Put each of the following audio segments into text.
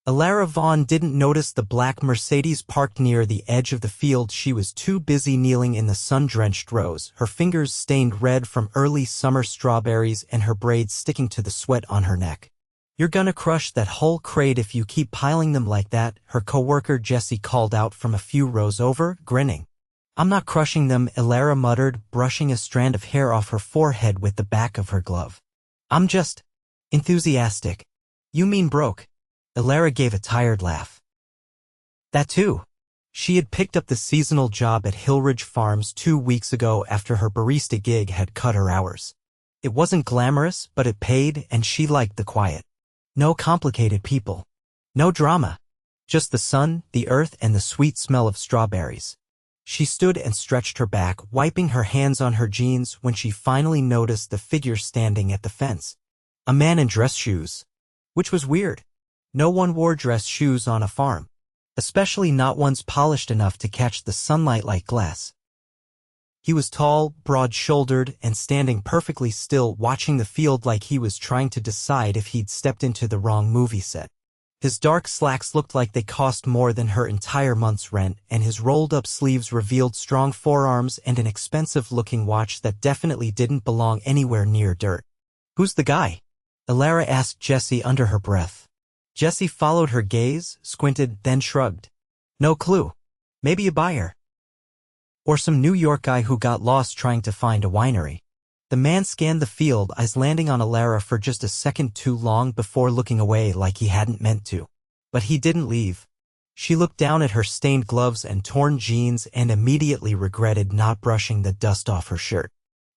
Elara Vaughn didn't notice the black Mercedes parked near the edge of the field. She was too busy kneeling in the sun-drenched rows, her fingers stained red from early summer strawberries and her braids sticking to the sweat on her neck. "You're gonna crush that whole crate if you keep piling them like that," her coworker Jessie called out from a few rows over, grinning. "I'm not crushing them," Elara muttered, brushing a strand of hair off her forehead with the back of her glove. "I'm just enthusiastic." "You mean broke?" Elara gave a tired laugh. That too. She had picked up the seasonal job at Hillridge Farms 2 weeks ago after her barista gig had cut her hours. It wasn't glamorous, but it paid, and she liked the quiet. No complicated people. No drama. Just the sun, the earth, and the sweet smell of strawberries. She stood and stretched her back, wiping her hands on her jeans when she finally noticed the figure standing at the fence. A man in dress shoes. Which was weird. No one wore dress shoes on a farm, especially not ones polished enough to catch the sunlight like glass. He was tall, broad-shouldered, and standing perfectly still, watching the field like he was trying to decide if he'd stepped into the wrong movie set. His dark slacks looked like they cost more than her entire month's rent, and his rolled-up sleeves revealed strong forearms and an expensive-looking watch that definitely didn't belong anywhere near dirt. "Who's the guy?" Elara asked Jessie under her breath. Jessie followed her gaze, squinted, then shrugged. "No clue. Maybe a buyer. Or some New York guy who got lost trying to find a winery." The man scanned the field, eyes landing on Elara for just a second too long before looking away like he hadn't meant to. But he didn't leave. She looked down at her stained gloves and torn jeans and immediately regretted not brushing the dust off her shirt.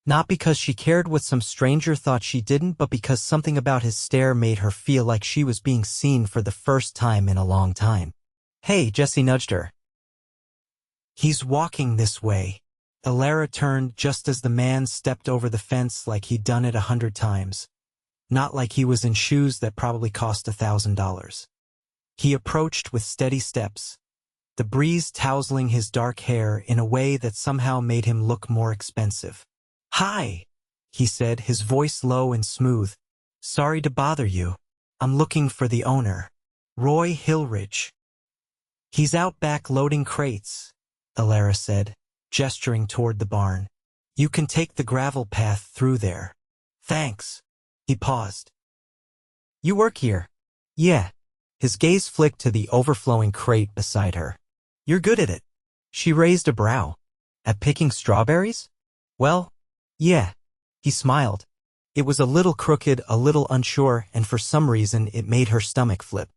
Not because she cared what some stranger thought she didn't, but because something about his stare made her feel like she was being seen for the first time in a long time. "Hey," Jessie nudged her. "He's walking this way." Elara turned just as the man stepped over the fence like he'd done it 100 times. Not like he was in shoes that probably cost $1,000. He approached with steady steps, the breeze tousling his dark hair in a way that somehow made him look more expensive. "Hi," he said, his voice low and smooth. "Sorry to bother you. I'm looking for the owner, Roy Hillridge." "He's out back loading crates," Elara said, gesturing toward the barn. "You can take the gravel path through there." "Thanks." He paused. "You work here?" "Yeah." His gaze flicked to the overflowing crate beside her. "You're good at it." She raised a brow. "At picking strawberries?" "Well, yeah." He smiled. It was a little crooked, a little unsure, and for some reason it made her stomach flip.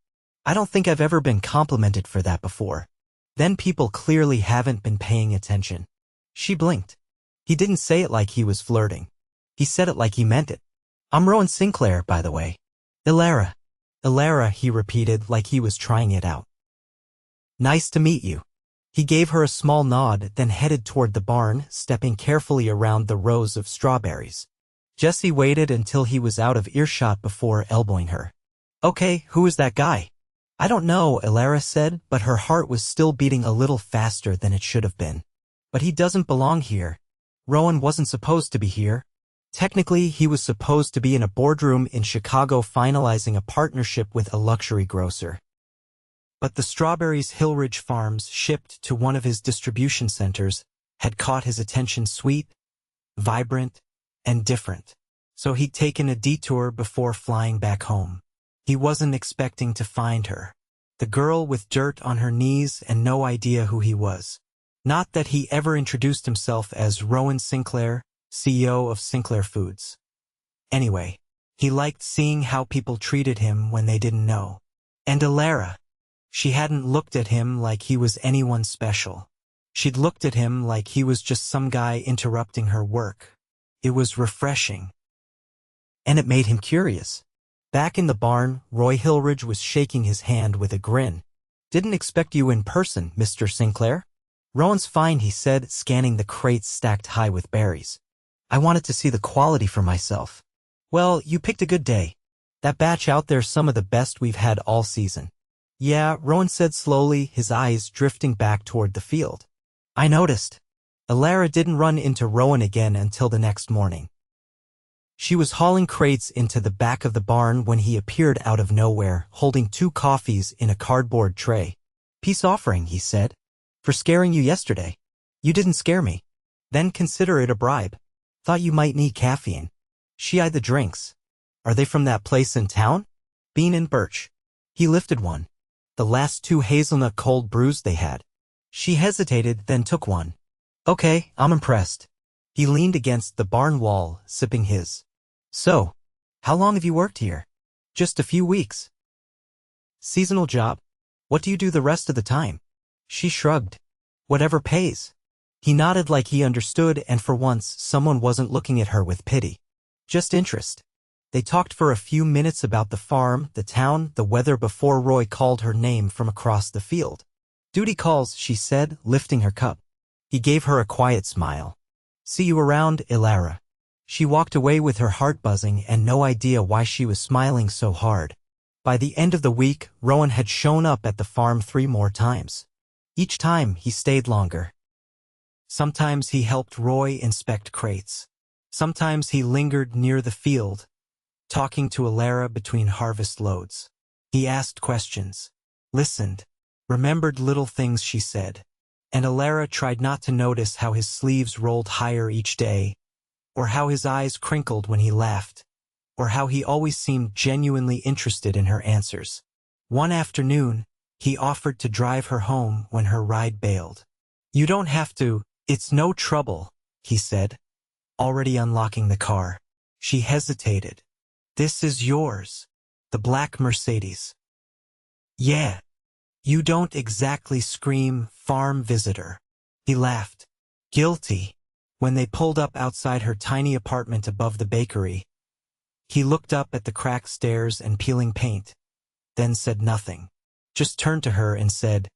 "I don't think I've ever been complimented for that before." Then people clearly haven't been paying attention. She blinked. He didn't say it like he was flirting. He said it like he meant it. "I'm Rowan Sinclair, by the way." "Elara." "Elara," he repeated like he was trying it out. "Nice to meet you." He gave her a small nod, then headed toward the barn, stepping carefully around the rows of strawberries. Jessie waited until he was out of earshot before elbowing her. "Okay, who is that guy?" "I don't know," Elara said, but her heart was still beating a little faster than it should have been. "But he doesn't belong here. Rowan wasn't supposed to be here. Technically, he was supposed to be in a boardroom in Chicago finalizing a partnership with a luxury grocer. But the strawberries Hillridge Farms shipped to one of his distribution centers had caught his attention, sweet, vibrant, and different. So he'd taken a detour before flying back home. He wasn't expecting to find her, the girl with dirt on her knees and no idea who he was. Not that he ever introduced himself as Rowan Sinclair, CEO of Sinclair Foods. Anyway, he liked seeing how people treated him when they didn't know. And Elara. She hadn't looked at him like he was anyone special. She'd looked at him like he was just some guy interrupting her work. It was refreshing. And it made him curious. Back in the barn, Roy Hillridge was shaking his hand with a grin. "Didn't expect you in person, Mr. Sinclair." "Rowan's fine," he said, scanning the crates stacked high with berries. "I wanted to see the quality for myself." "Well, you picked a good day. That batch out there's some of the best we've had all season." "Yeah," Rowan said slowly, his eyes drifting back toward the field. "I noticed." Elara didn't run into Rowan again until the next morning. She was hauling crates into the back of the barn when he appeared out of nowhere, holding 2 coffees in a cardboard tray. "Peace offering," he said. "For scaring you yesterday. You didn't scare me. Then consider it a bribe. Thought you might need caffeine." She eyed the drinks. "Are they from that place in town?" "Bean and birch." He lifted one. "The last 2 hazelnut cold brews they had." She hesitated, then took one. "Okay, I'm impressed." He leaned against the barn wall, sipping his. "So, how long have you worked here?" "Just a few weeks." "Seasonal job? What do you do the rest of the time?" She shrugged. "Whatever pays." He nodded like he understood, and for once someone wasn't looking at her with pity. Just interest. They talked for a few minutes about the farm, the town, the weather before Roy called her name from across the field. "Duty calls," she said, lifting her cup. He gave her a quiet smile. "See you around, Elara." She walked away with her heart buzzing and no idea why she was smiling so hard. By the end of the week, Rowan had shown up at the farm 3 more times. Each time, he stayed longer. Sometimes he helped Roy inspect crates. Sometimes he lingered near the field, talking to Elara between harvest loads. He asked questions, listened, remembered little things she said, and Elara tried not to notice how his sleeves rolled higher each day, or how his eyes crinkled when he laughed, or how he always seemed genuinely interested in her answers. One afternoon, he offered to drive her home when her ride bailed. "You don't have to, it's no trouble," he said, already unlocking the car. She hesitated. "This is yours, the black Mercedes." "Yeah. You don't exactly scream farm visitor." He laughed. "Guilty." When they pulled up outside her tiny apartment above the bakery, he looked up at the cracked stairs and peeling paint, then said nothing. Just turned to her and said,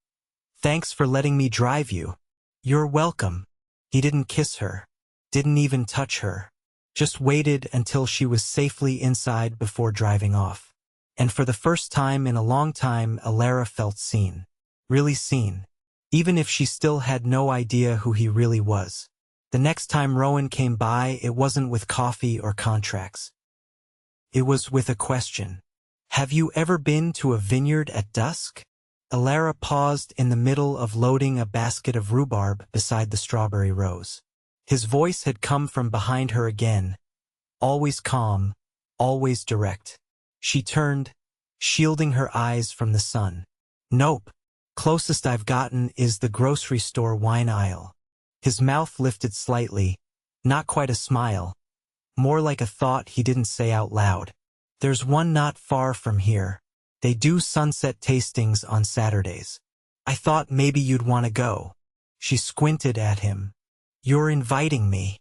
"Thanks for letting me drive you." "You're welcome." He didn't kiss her, didn't even touch her, just waited until she was safely inside before driving off. And for the first time in a long time, Elara felt seen. Really seen. Even if she still had no idea who he really was. The next time Rowan came by, it wasn't with coffee or contracts. It was with a question. "Have you ever been to a vineyard at dusk?" Elara paused in the middle of loading a basket of rhubarb beside the strawberry rows. His voice had come from behind her again, always calm, always direct. She turned, shielding her eyes from the sun. "Nope. Closest I've gotten is the grocery store wine aisle." His mouth lifted slightly, not quite a smile, more like a thought he didn't say out loud. "There's one not far from here. They do sunset tastings on Saturdays. I thought maybe you'd want to go." She squinted at him. "You're inviting me."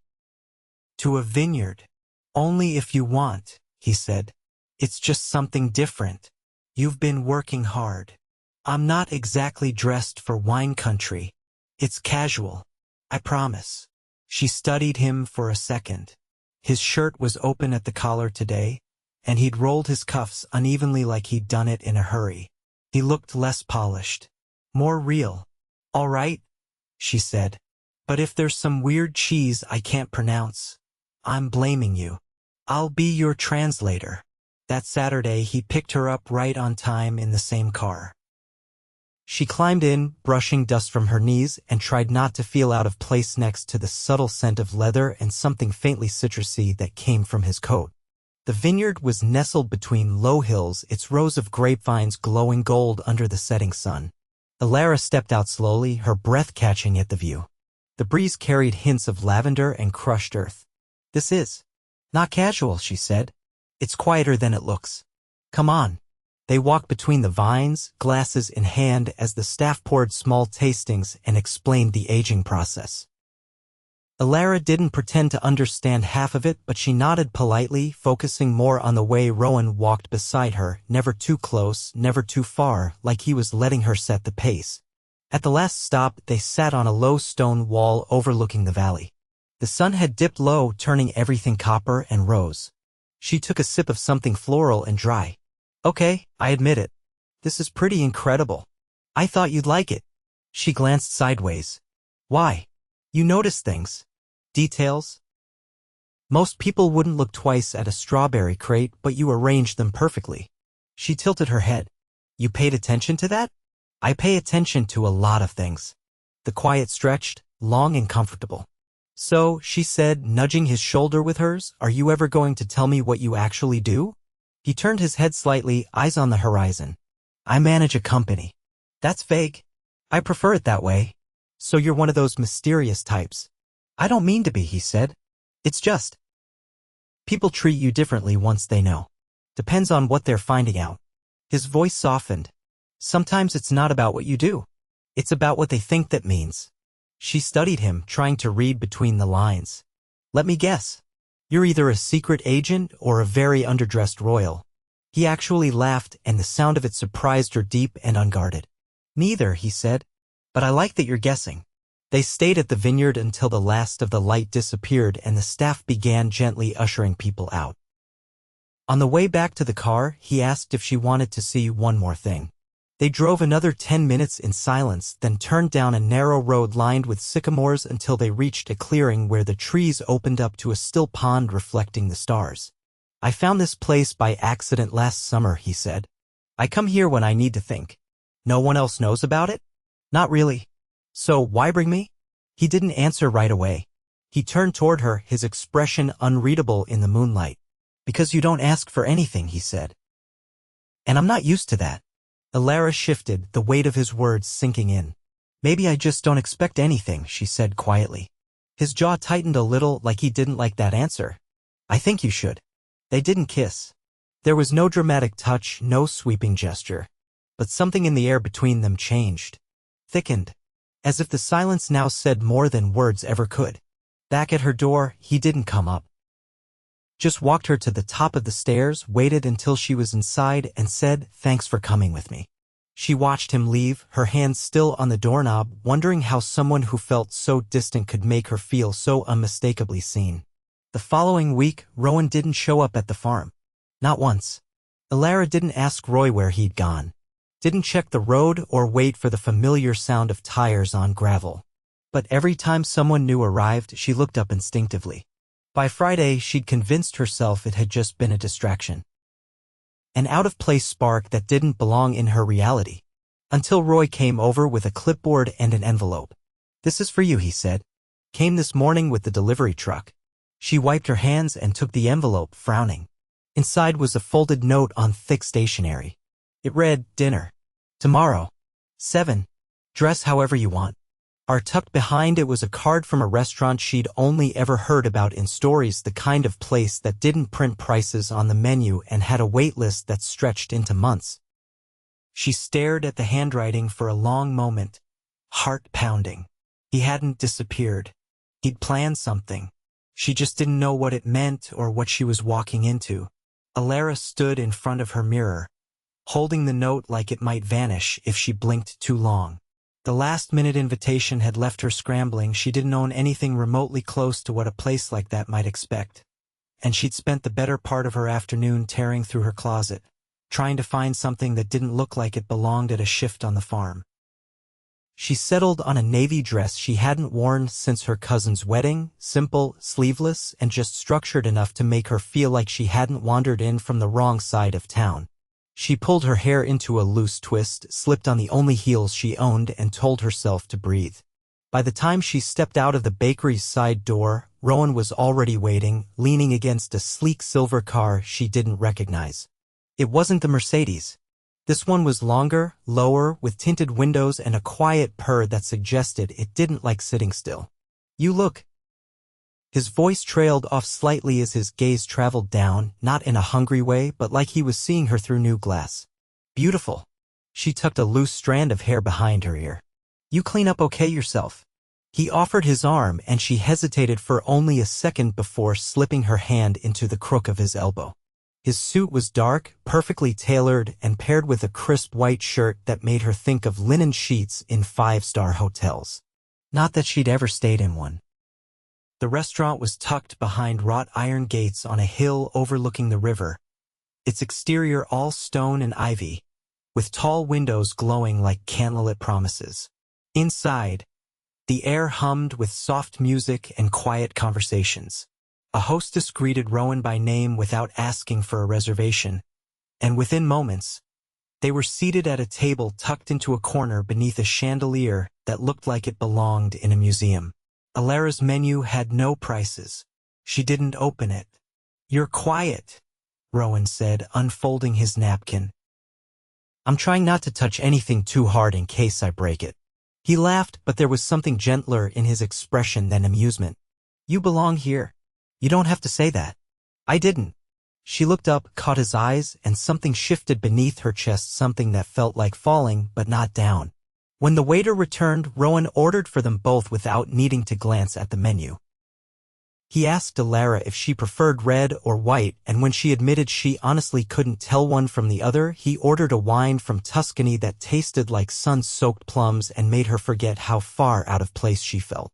"To a vineyard. Only if you want," he said. "It's just something different. You've been working hard. I'm not exactly dressed for wine country. It's casual. I promise." She studied him for a second. His shirt was open at the collar today, and he'd rolled his cuffs unevenly like he'd done it in a hurry. He looked less polished, more real. "All right," she said. "But if there's some weird cheese I can't pronounce, I'm blaming you. I'll be your translator." That Saturday, he picked her up right on time in the same car. She climbed in, brushing dust from her knees, and tried not to feel out of place next to the subtle scent of leather and something faintly citrusy that came from his coat. The vineyard was nestled between low hills, its rows of grapevines glowing gold under the setting sun. Elara stepped out slowly, her breath catching at the view. The breeze carried hints of lavender and crushed earth. "This is not casual," she said. "It's quieter than it looks. Come on." They walked between the vines, glasses in hand, as the staff poured small tastings and explained the aging process. Elara didn't pretend to understand half of it, but she nodded politely, focusing more on the way Rowan walked beside her, never too close, never too far, like he was letting her set the pace. At the last stop, they sat on a low stone wall overlooking the valley. The sun had dipped low, turning everything copper and rose. She took a sip of something floral and dry. "Okay, I admit it. This is pretty incredible. I thought you'd like it." She glanced sideways. "Why? You notice things. Details?" Most people wouldn't look twice at a strawberry crate, but you arranged them perfectly. She tilted her head. You paid attention to that? I pay attention to a lot of things. The quiet stretched, long and comfortable. So, she said, nudging his shoulder with hers, are you ever going to tell me what you actually do? He turned his head slightly, eyes on the horizon. I manage a company. That's vague. I prefer it that way. So you're one of those mysterious types. I don't mean to be, he said. It's just. People treat you differently once they know. Depends on what they're finding out. His voice softened. Sometimes it's not about what you do. It's about what they think that means. She studied him, trying to read between the lines. Let me guess. You're either a secret agent or a very underdressed royal. He actually laughed, and the sound of it surprised her, deep and unguarded. Neither, he said. But I like that you're guessing. They stayed at the vineyard until the last of the light disappeared and the staff began gently ushering people out. On the way back to the car, he asked if she wanted to see one more thing. They drove another 10 minutes in silence, then turned down a narrow road lined with sycamores until they reached a clearing where the trees opened up to a still pond reflecting the stars. I found this place by accident last summer, he said. I come here when I need to think. No one else knows about it? Not really. So why bring me? He didn't answer right away. He turned toward her, his expression unreadable in the moonlight. Because you don't ask for anything, he said. And I'm not used to that. Elara shifted, the weight of his words sinking in. Maybe I just don't expect anything, she said quietly. His jaw tightened a little, like he didn't like that answer. I think you should. They didn't kiss. There was no dramatic touch, no sweeping gesture. But something in the air between them changed. Thickened. As if the silence now said more than words ever could. Back at her door, he didn't come up. Just walked her to the top of the stairs, waited until she was inside, and said, thanks for coming with me. She watched him leave, her hands still on the doorknob, wondering how someone who felt so distant could make her feel so unmistakably seen. The following week, Rowan didn't show up at the farm. Not once. Elara didn't ask Roy where he'd gone. Didn't check the road or wait for the familiar sound of tires on gravel. But every time someone new arrived, she looked up instinctively. By Friday, she'd convinced herself it had just been a distraction. An out-of-place spark that didn't belong in her reality. Until Roy came over with a clipboard and an envelope. This is for you, he said. Came this morning with the delivery truck. She wiped her hands and took the envelope, frowning. Inside was a folded note on thick stationery. It read, dinner. Tomorrow. 7. Dress however you want. Tucked behind it was a card from a restaurant she'd only ever heard about in stories, the kind of place that didn't print prices on the menu and had a wait list that stretched into months. She stared at the handwriting for a long moment, heart pounding. He hadn't disappeared. He'd planned something. She just didn't know what it meant or what she was walking into. Elara stood in front of her mirror, holding the note like it might vanish if she blinked too long. The last-minute invitation had left her scrambling. She didn't own anything remotely close to what a place like that might expect. And she'd spent the better part of her afternoon tearing through her closet, trying to find something that didn't look like it belonged at a shift on the farm. She settled on a navy dress she hadn't worn since her cousin's wedding, simple, sleeveless, and just structured enough to make her feel like she hadn't wandered in from the wrong side of town. She pulled her hair into a loose twist, slipped on the only heels she owned, and told herself to breathe. By the time she stepped out of the bakery's side door, Rowan was already waiting, leaning against a sleek silver car she didn't recognize. It wasn't the Mercedes. This one was longer, lower, with tinted windows and a quiet purr that suggested it didn't like sitting still. You look. His voice trailed off slightly as his gaze traveled down, not in a hungry way, but like he was seeing her through new glass. Beautiful. She tucked a loose strand of hair behind her ear. You clean up okay yourself? He offered his arm, and she hesitated for only a second before slipping her hand into the crook of his elbow. His suit was dark, perfectly tailored, and paired with a crisp white shirt that made her think of linen sheets in five-star hotels. Not that she'd ever stayed in one. The restaurant was tucked behind wrought iron gates on a hill overlooking the river, its exterior all stone and ivy, with tall windows glowing like candlelit promises. Inside, the air hummed with soft music and quiet conversations. A hostess greeted Rowan by name without asking for a reservation, and within moments, they were seated at a table tucked into a corner beneath a chandelier that looked like it belonged in a museum. Elara's menu had no prices. She didn't open it. "You're quiet," Rowan said, unfolding his napkin. "I'm trying not to touch anything too hard in case I break it." He laughed, but there was something gentler in his expression than amusement. "You belong here. You don't have to say that." "I didn't." She looked up, caught his eyes, and something shifted beneath her chest, something that felt like falling, but not down. When the waiter returned, Rowan ordered for them both without needing to glance at the menu. He asked Elara if she preferred red or white, and when she admitted she honestly couldn't tell one from the other, he ordered a wine from Tuscany that tasted like sun-soaked plums and made her forget how far out of place she felt.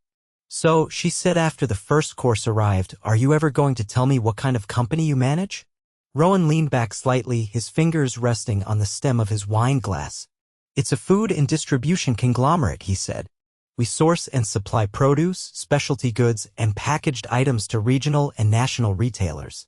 "So," she said after the first course arrived, "are you ever going to tell me what kind of company you manage?" Rowan leaned back slightly, his fingers resting on the stem of his wine glass. "It's a food and distribution conglomerate," he said. "We source and supply produce, specialty goods, and packaged items to regional and national retailers.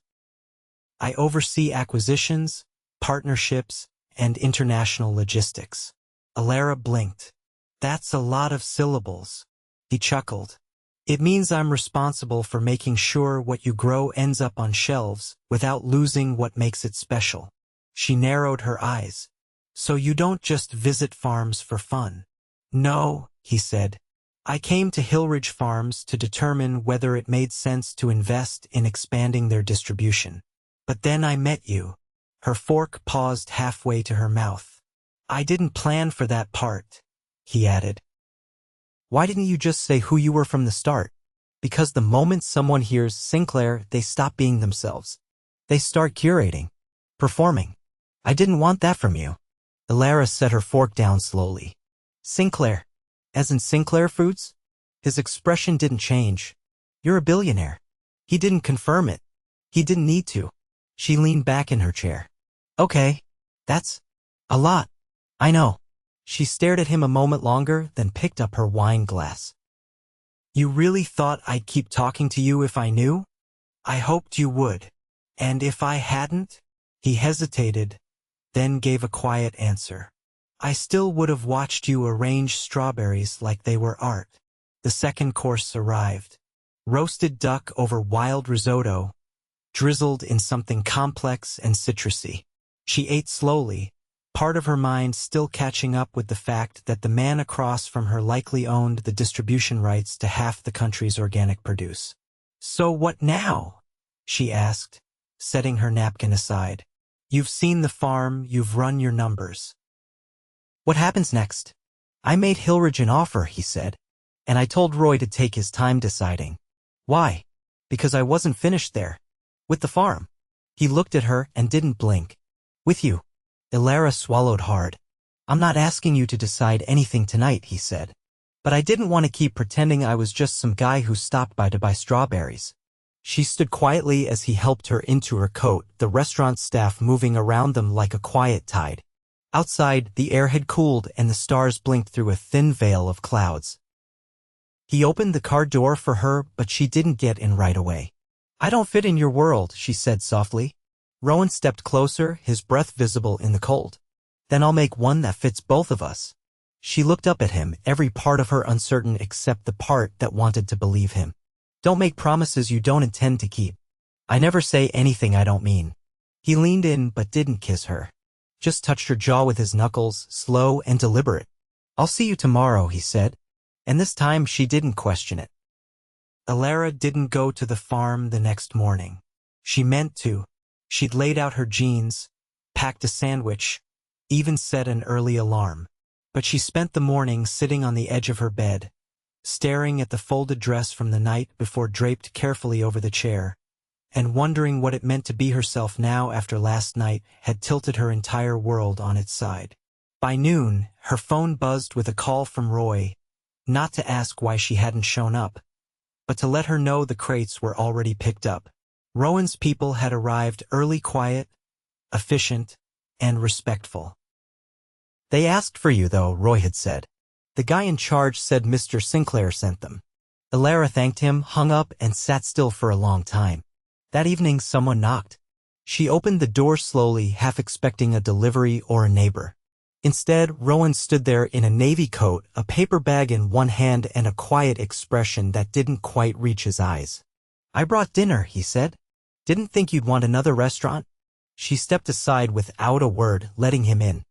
I oversee acquisitions, partnerships, and international logistics." Elara blinked. "That's a lot of syllables." He chuckled. "It means I'm responsible for making sure what you grow ends up on shelves without losing what makes it special." She narrowed her eyes. "So you don't just visit farms for fun?" "No," he said. "I came to Hillridge Farms to determine whether it made sense to invest in expanding their distribution. But then I met you." Her fork paused halfway to her mouth. "I didn't plan for that part," he added. "Why didn't you just say who you were from the start?" "Because the moment someone hears Sinclair, they stop being themselves. They start curating, performing. I didn't want that from you." Elara set her fork down slowly. "Sinclair? As in Sinclair Foods?" His expression didn't change. "You're a billionaire." He didn't confirm it. He didn't need to. She leaned back in her chair. "Okay, that's a lot. I know." She stared at him a moment longer, then picked up her wine glass. "You really thought I'd keep talking to you if I knew? I hoped you would. And if I hadn't?" He hesitated, then gave a quiet answer. "I still would have watched you arrange strawberries like they were art." The second course arrived. Roasted duck over wild risotto, drizzled in something complex and citrusy. She ate slowly, part of her mind still catching up with the fact that the man across from her likely owned the distribution rights to half the country's organic produce. "So what now?" she asked, setting her napkin aside. "You've seen the farm, you've run your numbers. What happens next?" "I made Hillridge an offer," he said, "and I told Roy to take his time deciding." "Why?" "Because I wasn't finished there. With the farm." He looked at her and didn't blink. "With you." Elara swallowed hard. "I'm not asking you to decide anything tonight," he said. "But I didn't want to keep pretending I was just some guy who stopped by to buy strawberries." She stood quietly as he helped her into her coat, the restaurant staff moving around them like a quiet tide. Outside, the air had cooled and the stars blinked through a thin veil of clouds. He opened the car door for her, but she didn't get in right away. "I don't fit in your world," she said softly. Rowan stepped closer, his breath visible in the cold. "Then I'll make one that fits both of us." She looked up at him, every part of her uncertain except the part that wanted to believe him. "Don't make promises you don't intend to keep." "I never say anything I don't mean." He leaned in but didn't kiss her. Just touched her jaw with his knuckles, slow and deliberate. "I'll see you tomorrow," he said, and this time she didn't question it. Elara didn't go to the farm the next morning. She meant to. She'd laid out her jeans, packed a sandwich, even set an early alarm. But she spent the morning sitting on the edge of her bed, staring at the folded dress from the night before draped carefully over the chair, and wondering what it meant to be herself now after last night had tilted her entire world on its side. By noon, her phone buzzed with a call from Roy, not to ask why she hadn't shown up, but to let her know the crates were already picked up. Rowan's people had arrived early, quiet, efficient, and respectful. "They asked for you, though," Roy had said. "The guy in charge said Mr. Sinclair sent them." Elara thanked him, hung up, and sat still for a long time. That evening someone knocked. She opened the door slowly, half expecting a delivery or a neighbor. Instead, Rowan stood there in a navy coat, a paper bag in one hand and a quiet expression that didn't quite reach his eyes. "I brought dinner," he said. "Didn't think you'd want another restaurant?" She stepped aside without a word, letting him in.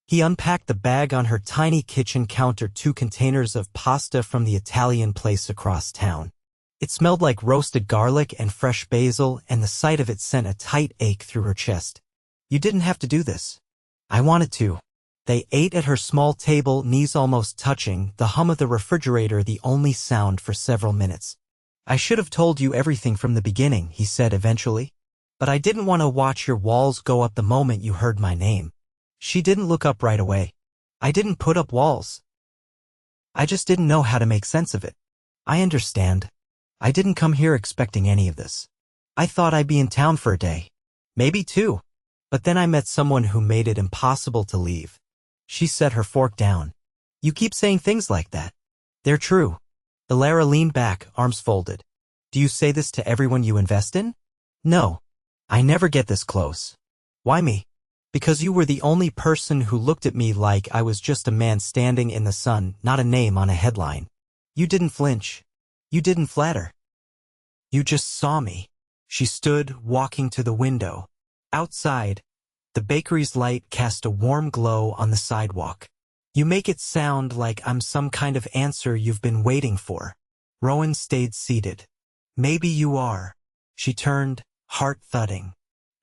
He unpacked the bag on her tiny kitchen counter, 2 containers of pasta from the Italian place across town. It smelled like roasted garlic and fresh basil, and the sight of it sent a tight ache through her chest. "You didn't have to do this." "I wanted to." They ate at her small table, knees almost touching, the hum of the refrigerator the only sound for several minutes. "I should have told you everything from the beginning," he said eventually. "But I didn't want to watch your walls go up the moment you heard my name." She didn't look up right away. "I didn't put up walls. I just didn't know how to make sense of it." "I understand. I didn't come here expecting any of this. I thought I'd be in town for a day. Maybe 2. But then I met someone who made it impossible to leave." She set her fork down. "You keep saying things like that." "They're true." Elara leaned back, arms folded. "Do you say this to everyone you invest in?" "No. I never get this close." "Why me?" "Because you were the only person who looked at me like I was just a man standing in the sun, not a name on a headline. You didn't flinch. You didn't flatter. You just saw me." She stood, walking to the window. Outside, the bakery's light cast a warm glow on the sidewalk. "You make it sound like I'm some kind of answer you've been waiting for." Rowan stayed seated. "Maybe you are." She turned, heart thudding.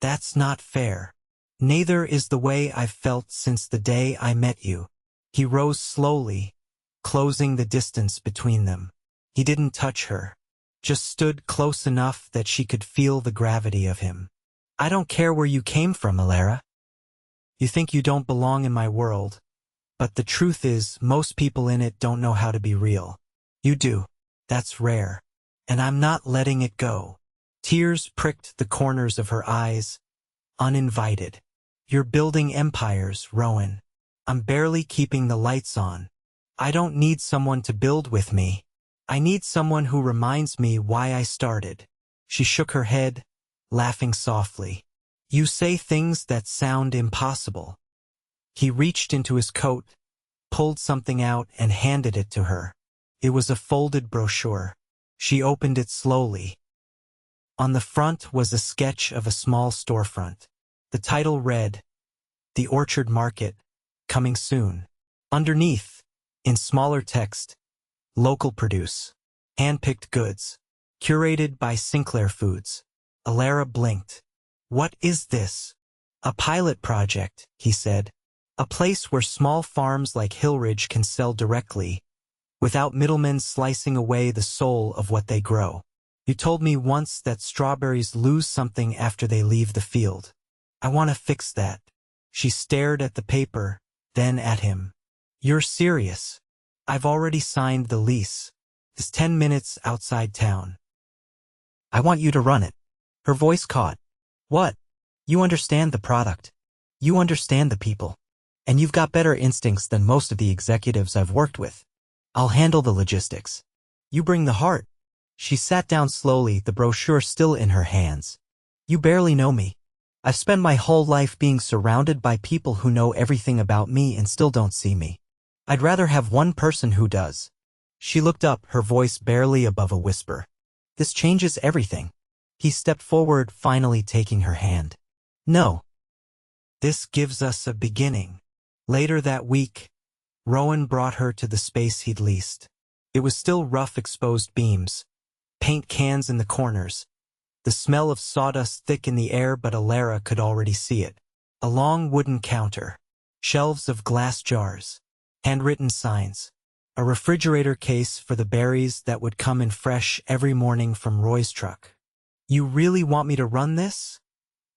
"That's not fair. Neither is the way I've felt since the day I met you." He rose slowly, closing the distance between them. He didn't touch her, just stood close enough that she could feel the gravity of him. "I don't care where you came from, Elara. You think you don't belong in my world, but the truth is most people in it don't know how to be real. You do. That's rare. And I'm not letting it go." Tears pricked the corners of her eyes, uninvited. "You're building empires, Rowan. I'm barely keeping the lights on. I don't need someone to build with me. I need someone who reminds me why I started." She shook her head, laughing softly. "You say things that sound impossible." He reached into his coat, pulled something out and handed it to her. It was a folded brochure. She opened it slowly. On the front was a sketch of a small storefront. The title read, "The Orchard Market, coming soon." Underneath, in smaller text, "Local produce, hand-picked goods, curated by Sinclair Foods." Elara blinked. "What is this?" "A pilot project," he said. "A place where small farms like Hillridge can sell directly, without middlemen slicing away the soul of what they grow. You told me once that strawberries lose something after they leave the field. I want to fix that." She stared at the paper, then at him. "You're serious?" "I've already signed the lease. It's 10 minutes outside town. I want you to run it." Her voice caught. "What?" "You understand the product. You understand the people. And you've got better instincts than most of the executives I've worked with. I'll handle the logistics. You bring the heart." She sat down slowly, the brochure still in her hands. "You barely know me. I've spent my whole life being surrounded by people who know everything about me and still don't see me. I'd rather have one person who does." She looked up, her voice barely above a whisper. "This changes everything." He stepped forward, finally taking her hand. "No. This gives us a beginning." Later that week, Rowan brought her to the space he'd leased. It was still rough, exposed beams, paint cans in the corners, the smell of sawdust thick in the air, but Elara could already see it. A long wooden counter, shelves of glass jars, handwritten signs, a refrigerator case for the berries that would come in fresh every morning from Roy's truck. "You really want me to run this?"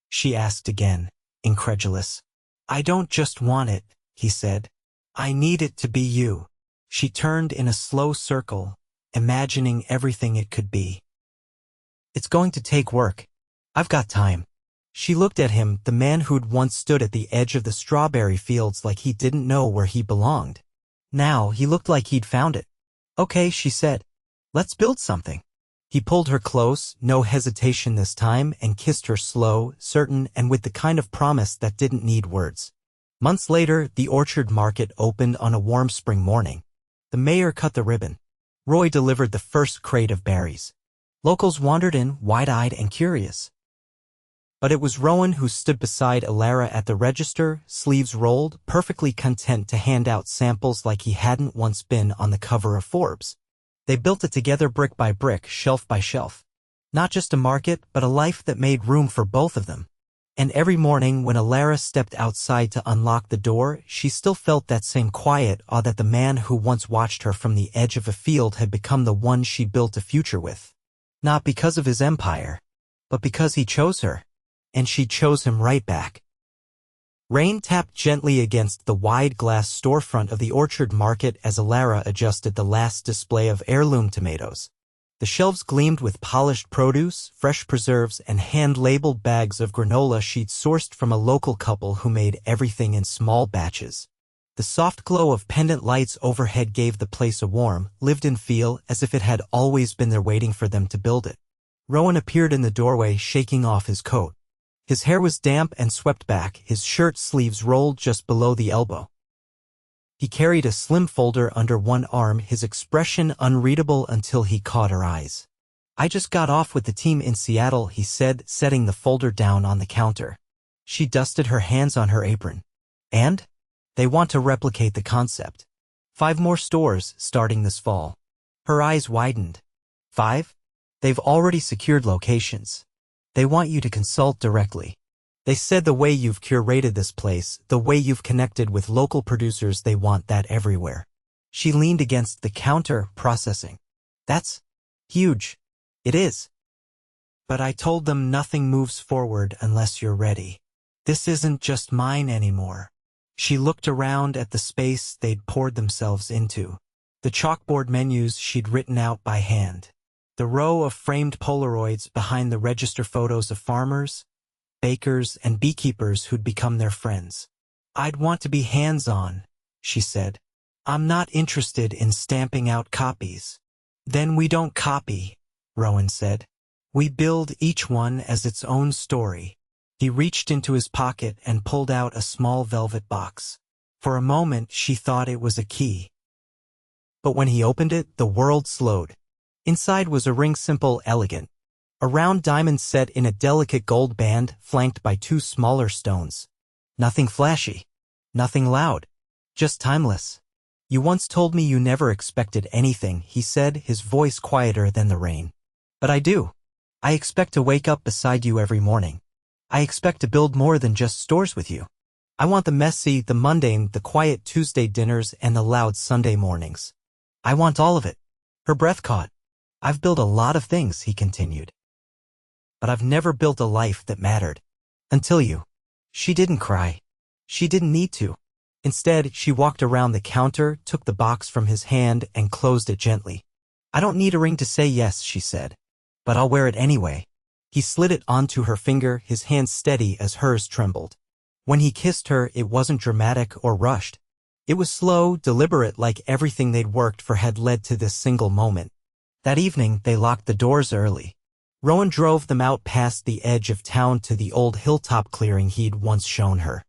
she asked again, incredulous. "I don't just want it," he said. "I need it to be you." She turned in a slow circle, imagining everything it could be. "It's going to take work. I've got time." She looked at him, the man who'd once stood at the edge of the strawberry fields like he didn't know where he belonged. Now he looked like he'd found it. "Okay," she said. "Let's build something." He pulled her close, no hesitation this time, and kissed her slow, certain, and with the kind of promise that didn't need words. Months later, the orchard market opened on a warm spring morning. The mayor cut the ribbon. Roy delivered the first crate of berries. Locals wandered in, wide-eyed and curious. But it was Rowan who stood beside Elara at the register, sleeves rolled, perfectly content to hand out samples like he hadn't once been on the cover of Forbes. They built it together brick by brick, shelf by shelf. Not just a market, but a life that made room for both of them. And every morning when Elara stepped outside to unlock the door, she still felt that same quiet awe that the man who once watched her from the edge of a field had become the one she built a future with. Not because of his empire, but because he chose her. And she chose him right back. Rain tapped gently against the wide glass storefront of the orchard market as Elara adjusted the last display of heirloom tomatoes. The shelves gleamed with polished produce, fresh preserves, and hand-labeled bags of granola she'd sourced from a local couple who made everything in small batches. The soft glow of pendant lights overhead gave the place a warm, lived-in feel, as if it had always been there waiting for them to build it. Rowan appeared in the doorway, shaking off his coat. His hair was damp and swept back, his shirt sleeves rolled just below the elbow. He carried a slim folder under one arm, his expression unreadable until he caught her eyes. "I just got off with the team in Seattle," he said, setting the folder down on the counter. She dusted her hands on her apron. "And? They want to replicate the concept. 5 more stores, starting this fall." Her eyes widened. 5? They've already secured locations. They want you to consult directly. They said the way you've curated this place, the way you've connected with local producers, they want that everywhere. She leaned against the counter, processing. "That's huge." "It is. But I told them nothing moves forward unless you're ready. This isn't just mine anymore." She looked around at the space they'd poured themselves into. The chalkboard menus she'd written out by hand. The row of framed Polaroids behind the register photos of farmers, bakers, and beekeepers who'd become their friends. "I'd want to be hands-on," she said. "I'm not interested in stamping out copies." "Then we don't copy," Rowan said. "We build each one as its own story." He reached into his pocket and pulled out a small velvet box. For a moment she thought it was a key. But when he opened it, the world slowed. Inside was a ring, simple, elegant. A round diamond set in a delicate gold band, flanked by 2 smaller stones. Nothing flashy. Nothing loud. Just timeless. "You once told me you never expected anything," he said, his voice quieter than the rain. "But I do. I expect to wake up beside you every morning. I expect to build more than just stores with you. I want the messy, the mundane, the quiet Tuesday dinners, and the loud Sunday mornings. I want all of it." Her breath caught. "I've built a lot of things," he continued. "But I've never built a life that mattered. Until you." She didn't cry. She didn't need to. Instead, she walked around the counter, took the box from his hand, and closed it gently. "I don't need a ring to say yes," she said. "But I'll wear it anyway." He slid it onto her finger, his hand steady as hers trembled. When he kissed her, it wasn't dramatic or rushed. It was slow, deliberate, like everything they'd worked for had led to this single moment. That evening, they locked the doors early. Rowan drove them out past the edge of town to the old hilltop clearing he'd once shown her.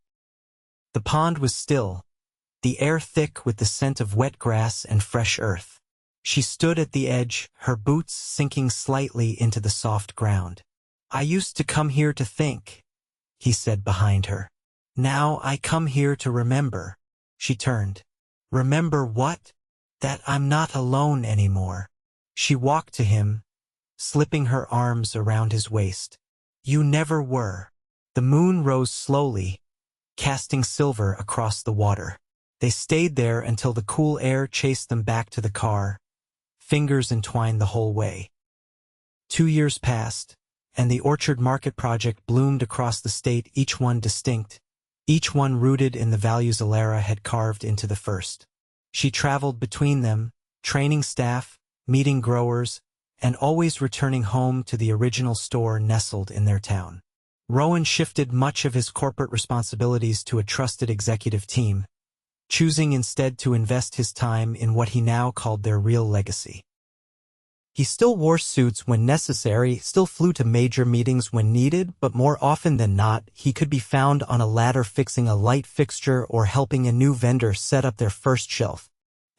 The pond was still, the air thick with the scent of wet grass and fresh earth. She stood at the edge, her boots sinking slightly into the soft ground. "I used to come here to think," he said behind her. "Now I come here to remember." She turned. "Remember what?" "That I'm not alone anymore." She walked to him, slipping her arms around his waist. "You never were." The moon rose slowly, casting silver across the water. They stayed there until the cool air chased them back to the car, fingers entwined the whole way. 2 years passed, and the Orchard Market project bloomed across the state, each one distinct, each one rooted in the values Elara had carved into the first. She traveled between them, training staff, meeting growers, and always returning home to the original store nestled in their town. Rowan shifted much of his corporate responsibilities to a trusted executive team, choosing instead to invest his time in what he now called their real legacy. He still wore suits when necessary, still flew to major meetings when needed, but more often than not, he could be found on a ladder fixing a light fixture or helping a new vendor set up their first shelf.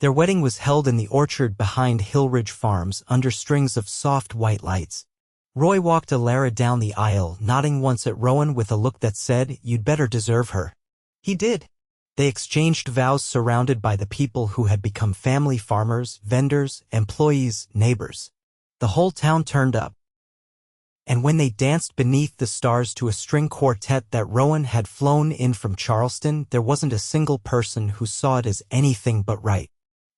Their wedding was held in the orchard behind Hillridge Farms under strings of soft white lights. Roy walked Elara down the aisle, nodding once at Rowan with a look that said, "You'd better deserve her." He did. They exchanged vows surrounded by the people who had become family farmers, vendors, employees, neighbors. The whole town turned up. And when they danced beneath the stars to a string quartet that Rowan had flown in from Charleston, there wasn't a single person who saw it as anything but right.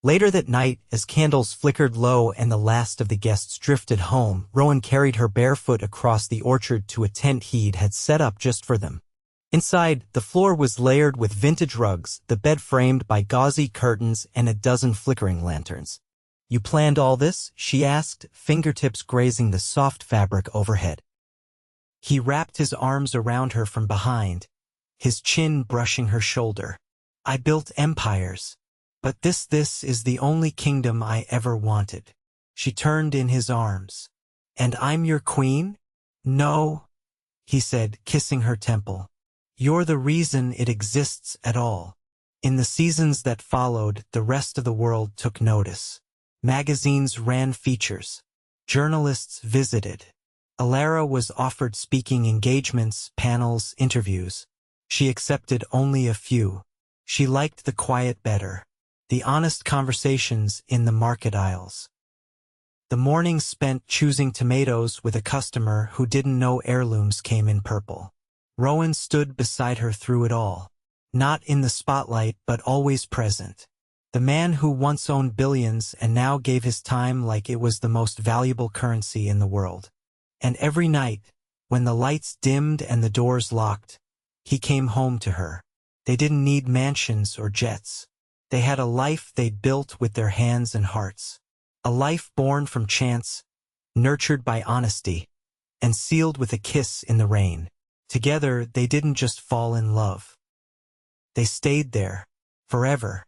Later that night, as candles flickered low and the last of the guests drifted home, Rowan carried her barefoot across the orchard to a tent he had set up just for them. Inside, the floor was layered with vintage rugs, the bed framed by gauzy curtains and a dozen flickering lanterns. "You planned all this?" she asked, fingertips grazing the soft fabric overhead. He wrapped his arms around her from behind, his chin brushing her shoulder. "I built empires. But this is the only kingdom I ever wanted." She turned in his arms. "And I'm your queen?" "No," he said, kissing her temple. "You're the reason it exists at all." In the seasons that followed, the rest of the world took notice. Magazines ran features. Journalists visited. Elara was offered speaking engagements, panels, interviews. She accepted only a few. She liked the quiet better. The honest conversations in the market aisles. The mornings spent choosing tomatoes with a customer who didn't know heirlooms came in purple. Rowan stood beside her through it all. Not in the spotlight, but always present. The man who once owned billions and now gave his time like it was the most valuable currency in the world. And every night, when the lights dimmed and the doors locked, he came home to her. They didn't need mansions or jets. They had a life they'd built with their hands and hearts. A life born from chance, nurtured by honesty, and sealed with a kiss in the rain. Together, they didn't just fall in love. They stayed there, forever.